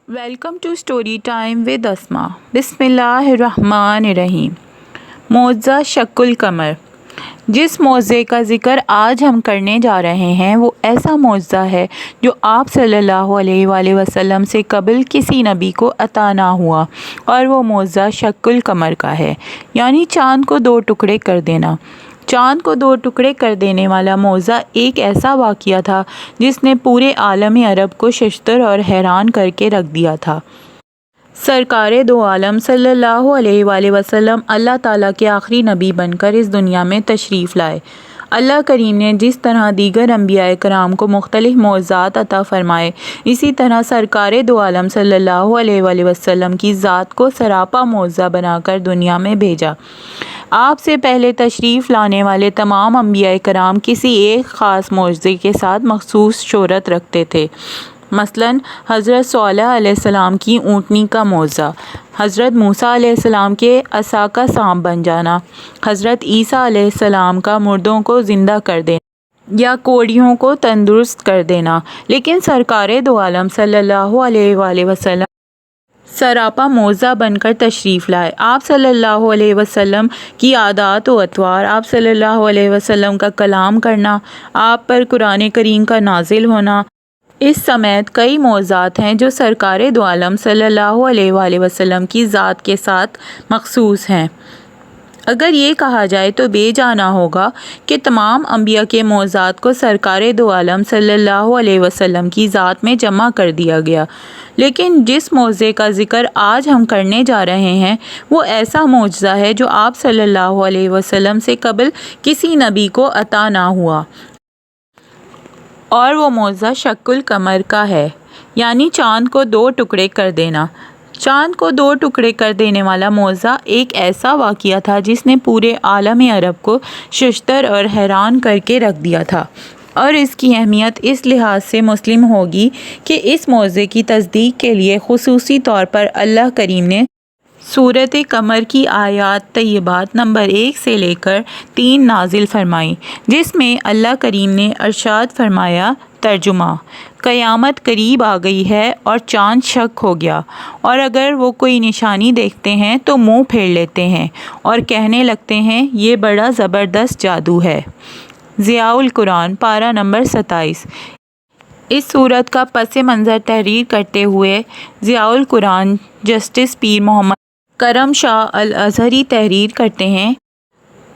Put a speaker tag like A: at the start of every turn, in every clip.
A: Welcome to story time with Asma. بسم اللہ الرحمن الرحیم۔ معجزہ شق القمر۔ جس معجزے کا ذکر آج ہم کرنے جا رہے ہیں وہ ایسا معجزہ ہے جو آپ صلی اللہ علیہ وآلہ وسلم سے قبل کسی نبی کو عطا نہ ہوا، اور وہ معجزہ شق القمر کا ہے، یعنی چاند کو دو ٹکڑے کر دینا۔ چاند کو دو ٹکڑے کر دینے والا معجزہ ایک ایسا واقعہ تھا جس نے پورے عالم عرب کو ششدر اور حیران کر کے رکھ دیا تھا۔ سرکار دو عالم صلی اللہ علیہ وآلہ وسلم اللہ تعالیٰ کے آخری نبی بن کر اس دنیا میں تشریف لائے۔ اللہ کریم نے جس طرح دیگر انبیاء کرام کو مختلف معجزات عطا فرمائے، اسی طرح سرکار دو عالم صلی اللہ علیہ وآلہ وسلم کی ذات کو سراپا معجزہ بنا کر دنیا میں بھیجا۔ آپ سے پہلے تشریف لانے والے تمام انبیاء کرام کسی ایک خاص معجزے کے ساتھ مخصوص شہرت رکھتے تھے۔ مثلاً حضرت صالح علیہ السلام کی اونٹنی کا معجزہ، حضرت موسیٰ علیہ السلام کے عصا کا سانپ بن جانا، حضرت عیسیٰ علیہ السلام کا مردوں کو زندہ کر دینا یا کوڑیوں کو تندرست کر دینا۔ لیکن سرکار دو عالم صلی اللہ علیہ وآلہ وسلم سراپا معجزہ بن کر تشریف لائے۔ آپ صلی اللہ علیہ وسلم کی عادات و اطوار، آپ صلی اللہ علیہ وسلم کا کلام کرنا، آپ پر قرآن کریم کا نازل ہونا، اس سمیت کئی معجزات ہیں جو سرکار دو عالم صلی اللہ علیہ وآلہ وسلم کی ذات کے ساتھ مخصوص ہیں۔ اگر یہ کہا جائے تو بے جا نہ ہوگا کہ تمام انبیاء کے معجزات کو سرکار دو عالم صلی اللہ علیہ وسلم کی ذات میں جمع کر دیا گیا، لیکن جس معجزے کا ذکر آج ہم کرنے جا رہے ہیں وہ ایسا معجزہ ہے جو آپ صلی اللہ علیہ وسلم سے قبل کسی نبی کو عطا نہ ہوا، اور وہ معجزہ شق القمر کا ہے، یعنی چاند کو دو ٹکڑے کر دینا۔ چاند کو دو ٹکڑے کر دینے والا معجزہ ایک ایسا واقعہ تھا جس نے پورے عالم عرب کو ششدر اور حیران کر کے رکھ دیا تھا، اور اس کی اہمیت اس لحاظ سے مسلم ہوگی کہ اس معجزے کی تصدیق کے لیے خصوصی طور پر اللہ کریم نے سورۃ قمر کی آیات طیبات نمبر 1 سے لے کر 3 نازل فرمائیں، جس میں اللہ کریم نے ارشاد فرمایا: ترجمہ: قیامت قریب آ گئی ہے اور چاند شق ہو گیا، اور اگر وہ کوئی نشانی دیکھتے ہیں تو منہ پھیر لیتے ہیں اور کہنے لگتے ہیں یہ بڑا زبردست جادو ہے۔ ضیاء القرآن، پارہ نمبر 27۔ اس صورت کا پس منظر تحریر کرتے ہوئے ضیاء القرآن جسٹس پیر محمد کرم شاہ الازہری تحریر کرتے ہیں: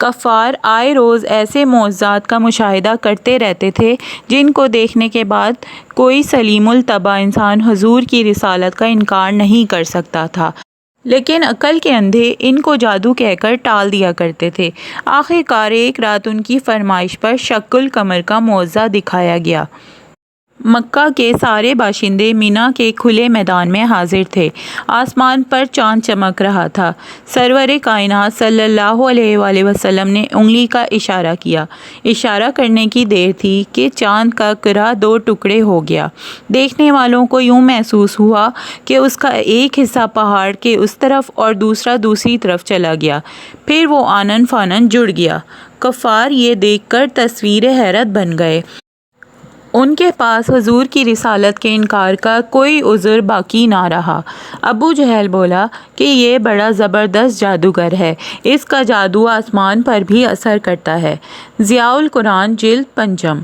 A: کفار آئے روز ایسے معجزات کا مشاہدہ کرتے رہتے تھے جن کو دیکھنے کے بعد کوئی سلیم الطبع انسان حضور کی رسالت کا انکار نہیں کر سکتا تھا، لیکن عقل کے اندھے ان کو جادو کہہ کر ٹال دیا کرتے تھے۔ آخر کار ایک رات ان کی فرمائش پر شق القمر کا معجزہ دکھایا گیا۔ مکہ کے سارے باشندے مینا کے کھلے میدان میں حاضر تھے۔ آسمان پر چاند چمک رہا تھا۔ سرور کائنات صلی اللہ علیہ وآلہ وسلم نے انگلی کا اشارہ کیا۔ اشارہ کرنے کی دیر تھی کہ چاند کا کرہ دو ٹکڑے ہو گیا۔ دیکھنے والوں کو یوں محسوس ہوا کہ اس کا ایک حصہ پہاڑ کے اس طرف اور دوسرا دوسری طرف چلا گیا، پھر وہ آنن فانن جڑ گیا۔ کفار یہ دیکھ کر تصویر حیرت بن گئے۔ ان کے پاس حضور کی رسالت کے انکار کا کوئی عذر باقی نہ رہا۔ ابو جہل بولا کہ یہ بڑا زبردست جادوگر ہے، اس کا جادو آسمان پر بھی اثر کرتا ہے۔ ضیاء القرآن، جلد پنجم۔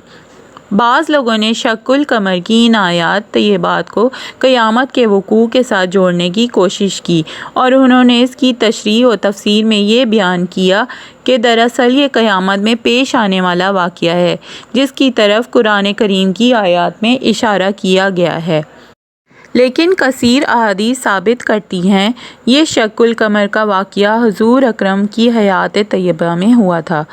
A: بعض لوگوں نے شق القمر کی ان آیات طیبات کو قیامت کے وقوع کے ساتھ جوڑنے کی کوشش کی، اور انہوں نے اس کی تشریح و تفسیر میں یہ بیان کیا کہ دراصل یہ قیامت میں پیش آنے والا واقعہ ہے جس کی طرف قرآن کریم کی آیات میں اشارہ کیا گیا ہے۔ لیکن کثیر احادیث ثابت کرتی ہیں یہ شق القمر کا واقعہ حضور اکرم کی حیات طیبہ میں ہوا تھا۔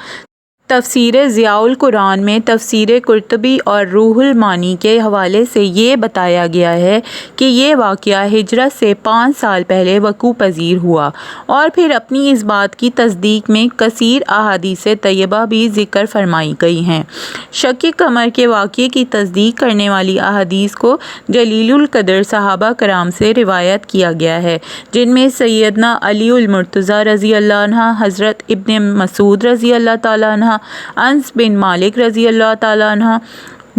A: تفسیر ضیاء القرآن میں تفسیر قرطبی اور روح المعانی کے حوالے سے یہ بتایا گیا ہے کہ یہ واقعہ ہجرت سے 5 سال پہلے وقوع پذیر ہوا، اور پھر اپنی اس بات کی تصدیق میں کثیر احادیث طیبہ بھی ذکر فرمائی گئی ہیں۔ شق قمر کے واقعے کی تصدیق کرنے والی احادیث کو جلیل القدر صحابہ کرام سے روایت کیا گیا ہے، جن میں سیدنا علی المرتضیٰ رضی اللہ عنہ، حضرت ابن مسعود رضی اللہ تعالیٰ عنہ، انس بن مالک رضی اللہ تعالیٰ عنہ،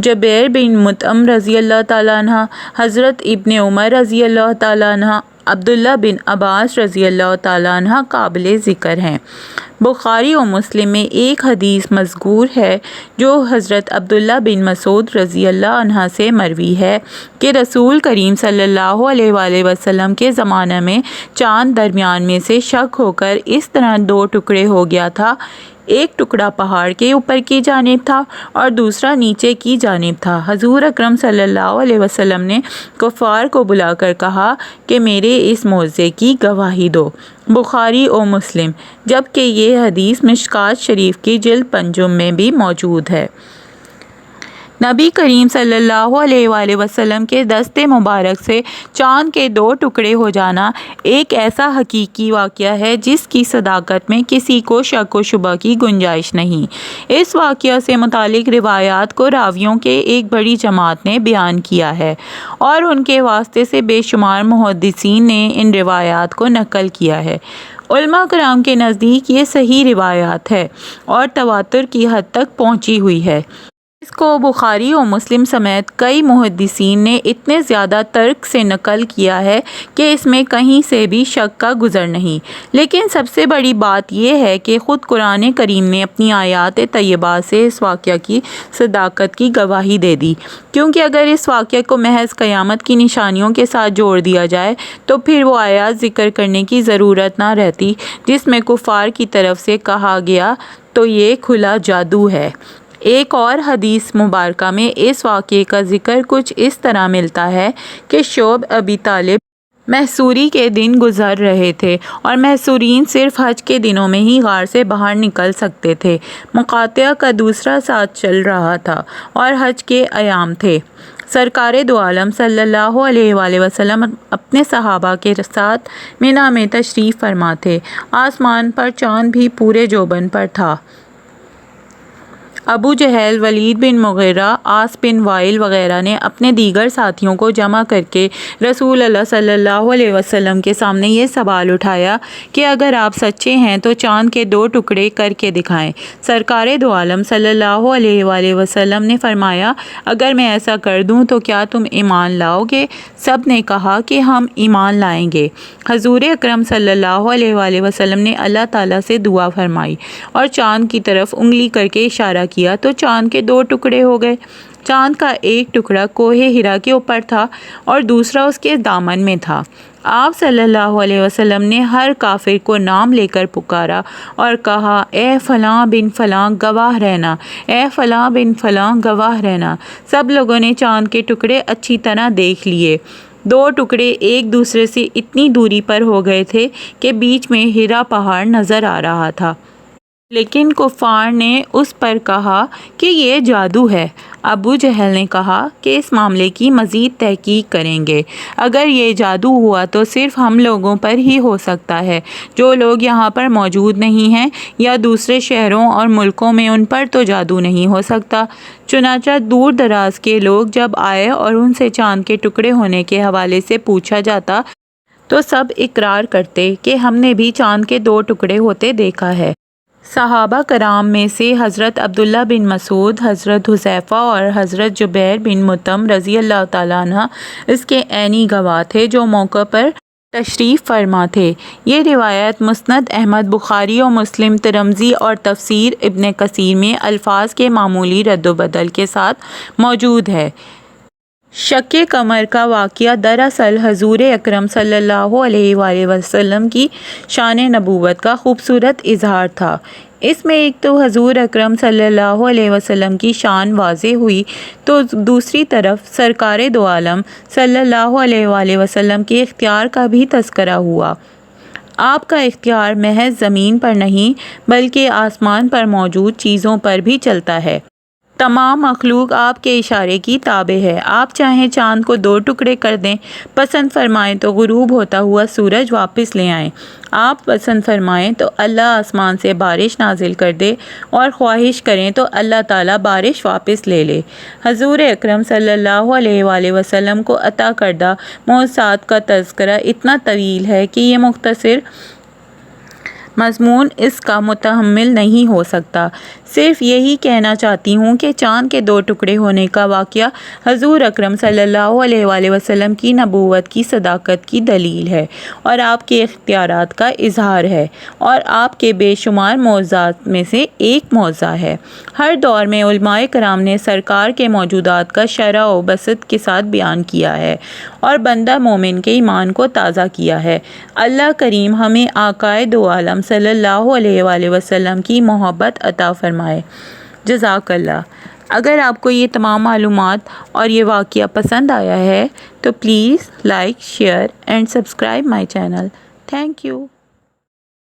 A: جبیر بن مطعم رضی اللہ تعالیٰ عنہ، حضرت ابن عمر رضی اللہ تعالیٰ عنہ، عبداللہ بن عباس رضی اللہ تعالیٰ عنہ قابل ذکر ہیں۔ بخاری و مسلم میں ایک حدیث مذکور ہے جو حضرت عبداللہ بن مسعود رضی اللہ عنہ سے مروی ہے کہ رسول کریم صلی اللہ علیہ وآلہ وسلم کے زمانہ میں چاند درمیان میں سے شق ہو کر اس طرح دو ٹکڑے ہو گیا تھا، ایک ٹکڑا پہاڑ کے اوپر کی جانب تھا اور دوسرا نیچے کی جانب تھا۔ حضور اکرم صلی اللہ علیہ وسلم نے کفار کو بلا کر کہا کہ میرے اس معجزے کی گواہی دو۔ بخاری و مسلم، جبکہ یہ حدیث مشکوٰۃ شریف کی جلد پنجم میں بھی موجود ہے۔ نبی کریم صلی اللہ علیہ وآلہ وسلم کے دست مبارک سے چاند کے دو ٹکڑے ہو جانا ایک ایسا حقیقی واقعہ ہے جس کی صداقت میں کسی کو شک و شبہ کی گنجائش نہیں۔ اس واقعہ سے متعلق روایات کو راویوں کے ایک بڑی جماعت نے بیان کیا ہے اور ان کے واسطے سے بے شمار محدثین نے ان روایات کو نقل کیا ہے۔ علماء کرام کے نزدیک یہ صحیح روایات ہے اور تواتر کی حد تک پہنچی ہوئی ہے۔ اس کو بخاری و مسلم سمیت کئی محدثین نے اتنے زیادہ ترک سے نقل کیا ہے کہ اس میں کہیں سے بھی شک کا گزر نہیں۔ لیکن سب سے بڑی بات یہ ہے کہ خود قرآن کریم نے اپنی آیات طیبات سے اس واقعہ کی صداقت کی گواہی دے دی، کیونکہ اگر اس واقعہ کو محض قیامت کی نشانیوں کے ساتھ جوڑ دیا جائے تو پھر وہ آیات ذکر کرنے کی ضرورت نہ رہتی جس میں کفار کی طرف سے کہا گیا تو یہ کھلا جادو ہے۔ ایک اور حدیث مبارکہ میں اس واقعے کا ذکر کچھ اس طرح ملتا ہے کہ شعیب ابی طالب محصوری کے دن گزر رہے تھے اور محصورین صرف حج کے دنوں میں ہی غار سے باہر نکل سکتے تھے۔ مقاطعہ کا دوسرا ساتھ چل رہا تھا اور حج کے ایام تھے۔ سرکار دو عالم صلی اللہ علیہ وآلہ وسلم اپنے صحابہ کے ساتھ منا میں تشریف فرما تھے۔ آسمان پر چاند بھی پورے جوبن پر تھا۔ ابو جہل، ولید بن مغیرہ، عاص بن وائل وغیرہ نے اپنے دیگر ساتھیوں کو جمع کر کے رسول اللہ صلی اللہ علیہ وسلم کے سامنے یہ سوال اٹھایا کہ اگر آپ سچے ہیں تو چاند کے دو ٹکڑے کر کے دکھائیں۔ سرکار دو عالم صلی اللہ علیہ وآلہ وسلم نے فرمایا، اگر میں ایسا کر دوں تو کیا تم ایمان لاؤ گے؟ سب نے کہا کہ ہم ایمان لائیں گے۔ حضور اکرم صلی اللہ علیہ وآلہ وسلم نے اللہ تعالیٰ سے دعا فرمائی اور چاند کی طرف انگلی کر کے اشارہ کیا تو چاند کے دو ٹکڑے ہو گئے۔ چاند کا ایک ٹکڑا کوہ ہرا کے اوپر تھا اور دوسرا اس کے دامن میں تھا۔ آپ صلی اللہ علیہ وسلم نے ہر کافر کو نام لے کر پکارا اور کہا، اے فلاں بن فلاں گواہ رہنا، اے فلاں بن فلاں گواہ رہنا۔ سب لوگوں نے چاند کے ٹکڑے اچھی طرح دیکھ لیے۔ دو ٹکڑے ایک دوسرے سے اتنی دوری پر ہو گئے تھے کہ بیچ میں ہرا پہاڑ نظر آ رہا تھا۔ لیکن کفار نے اس پر کہا کہ یہ جادو ہے۔ ابو جہل نے کہا کہ اس معاملے کی مزید تحقیق کریں گے۔ اگر یہ جادو ہوا تو صرف ہم لوگوں پر ہی ہو سکتا ہے، جو لوگ یہاں پر موجود نہیں ہیں یا دوسرے شہروں اور ملکوں میں ان پر تو جادو نہیں ہو سکتا۔ چنانچہ دور دراز کے لوگ جب آئے اور ان سے چاند کے ٹکڑے ہونے کے حوالے سے پوچھا جاتا تو سب اقرار کرتے کہ ہم نے بھی چاند کے دو ٹکڑے ہوتے دیکھا ہے۔ صحابہ کرام میں سے حضرت عبداللہ بن مسعود، حضرت حذیفہ اور حضرت جبیر بن مطعم رضی اللہ تعالیٰ عنہ اس کے عینی گواہ تھے جو موقع پر تشریف فرما تھے۔ یہ روایت مسند احمد، بخاری و مسلم، ترمذی اور تفسیر ابن کثیر میں الفاظ کے معمولی رد و بدل کے ساتھ موجود ہے۔ شق قمر کا واقعہ دراصل حضور اکرم صلی اللہ علیہ وآلہ وسلم کی شان نبوت کا خوبصورت اظہار تھا۔ اس میں ایک تو حضور اکرم صلی اللہ علیہ وسلم کی شان واضح ہوئی تو دوسری طرف سرکار دو عالم صلی اللہ علیہ وآلہ وسلم کے اختیار کا بھی تذکرہ ہوا۔ آپ کا اختیار محض زمین پر نہیں بلکہ آسمان پر موجود چیزوں پر بھی چلتا ہے۔ تمام مخلوق آپ کے اشارے کی تابع ہے۔ آپ چاہیں چاند کو دو ٹکڑے کر دیں، پسند فرمائیں تو غروب ہوتا ہوا سورج واپس لے آئیں، آپ پسند فرمائیں تو اللہ آسمان سے بارش نازل کر دے اور خواہش کریں تو اللہ تعالیٰ بارش واپس لے لے۔ حضور اکرم صلی اللہ علیہ وآلہ وسلم کو عطا کردہ معجزات کا تذکرہ اتنا طویل ہے کہ یہ مختصر مضمون اس کا متحمل نہیں ہو سکتا۔ صرف یہی کہنا چاہتی ہوں کہ چاند کے 2 ٹکڑے ہونے کا واقعہ حضور اکرم صلی اللہ علیہ وآلہ وسلم کی نبوت کی صداقت کی دلیل ہے اور آپ کے اختیارات کا اظہار ہے اور آپ کے بے شمار معجزات میں سے ایک معجزہ ہے۔ ہر دور میں علماء کرام نے سرکار کے موجودات کا شرح و بسط کے ساتھ بیان کیا ہے اور بندہ مومن کے ایمان کو تازہ کیا ہے۔ اللہ کریم ہمیں آقائے دو عالم صلی اللہ علیہ وآلہ وسلم کی محبت عطا فرمائے۔ جزاک اللہ۔ اگر آپ کو یہ تمام معلومات اور یہ واقعہ پسند آیا ہے تو please like, share and subscribe my channel. Thank you.